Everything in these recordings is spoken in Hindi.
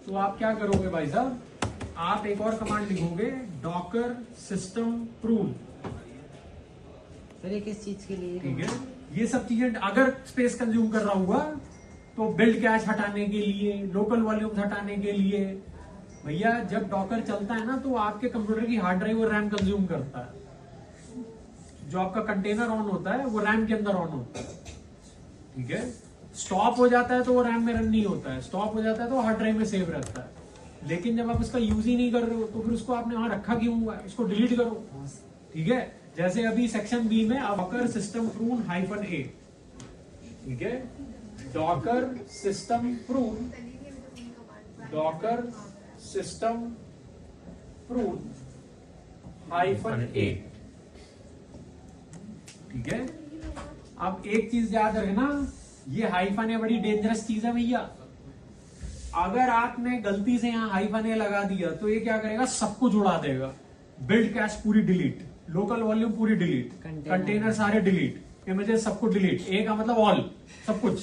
तो आप क्या करोगे भाई साहब, आप एक और कमांड लिखोगे डॉकर सिस्टम प्रून। सर ये किस चीज के लिए? ठीक है, ये सब चीजें अगर स्पेस कंज्यूम कर रहा हुआ तो बिल्ड कैश हटाने के लिए, लोकल वॉल्यूम हटाने के लिए। भैया जब डॉकर चलता है ना तो आपके कंप्यूटर की हार्ड ड्राइव और रैम कंज्यूम करता है। जो आपका कंटेनर ऑन होता है वो रैम के अंदर ऑन होता है। ठीक है, स्टॉप हो जाता है तो वो रैम में रन नहीं होता है, स्टॉप हो जाता है तो हार्ड ड्राइव में सेव रहता है। लेकिन जब आप उसका यूज ही नहीं कर रहे हो तो फिर उसको आपने वहां रखा क्यों हुआ है, उसको डिलीट करो। ठीक है, जैसे अभी सेक्शन बी में डॉकर सिस्टम प्रून -a। ठीक है, Docker system prune, Docker system prune -a। ठीक है, अब एक चीज याद रखना, ये हाइफन ए बड़ी डेंजरस चीज है भैया। अगर आपने गलती से यहाँ हाइफन ए लगा दिया तो ये क्या करेगा, सब कुछ उड़ा देगा। बिल्ड कैश पूरी डिलीट, लोकल वॉल्यूम पूरी डिलीट, कंटेनर सारे डिलीट, इमेजेस सब कुछ डिलीट। ए का मतलब ऑल, सब कुछ।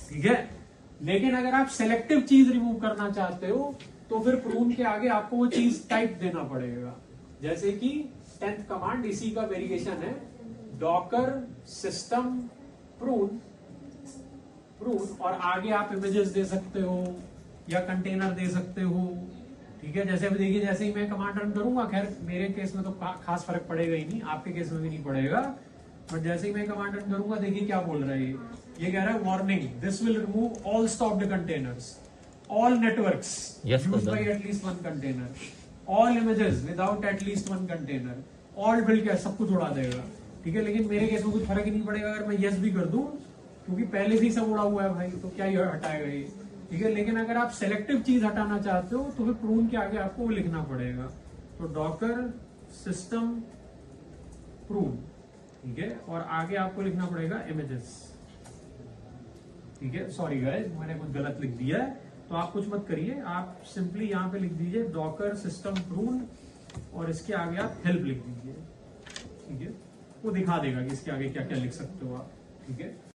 ठीक है, लेकिन अगर आप सेलेक्टिव चीज रिमूव करना चाहते हो तो फिर प्रून के आगे आपको वो चीज टाइप देना पड़ेगा। जैसे कि 10th कमांड इसी का वेरिएशन है, डॉकर सिस्टम प्रून, और आगे आप इमेजेस दे सकते हो या कंटेनर दे सकते हो। ठीक है, जैसे अभी देखिए, जैसे ही मैं कमांड रन करूंगा, खैर मेरे केस में तो खास फर्क पड़ेगा ही नहीं, आपके केस में भी नहीं पड़ेगा, बट जैसे ही मैं कमांड रन करूंगा देखिए क्या बोल रहा है ये कह रहा है warning, this will remove all stopped containers, all networks used by at least one container, all images without at least one container, all build cash, सब कुछ उड़ा देगा। ठीक है, लेकिन मेरे केस में कुछ फर्क ही नहीं पड़ेगा अगर मैं यस भी कर दूं, क्योंकि पहले से ही सब उड़ा हुआ है भाई, तो क्या ये हटाएगा ये। ठीक है, लेकिन अगर आप सेलेक्टिव चीज हटाना चाहते हो तो फिर प्रून के आगे आपको वो लिखना पड़ेगा। तो डॉकर सिस्टम प्रून, ठीक है, और आगे आपको लिखना पड़ेगा इमेजेस। ठीक है, सॉरी गाइस मैंने कुछ गलत लिख दिया है, तो आप कुछ मत करिए, आप सिंपली यहाँ पे लिख दीजिए डॉकर सिस्टम प्रून और इसके आगे आप हेल्प लिख दीजिए। ठीक है, वो दिखा देगा कि इसके आगे क्या क्या लिख सकते हो आप। ठीक है।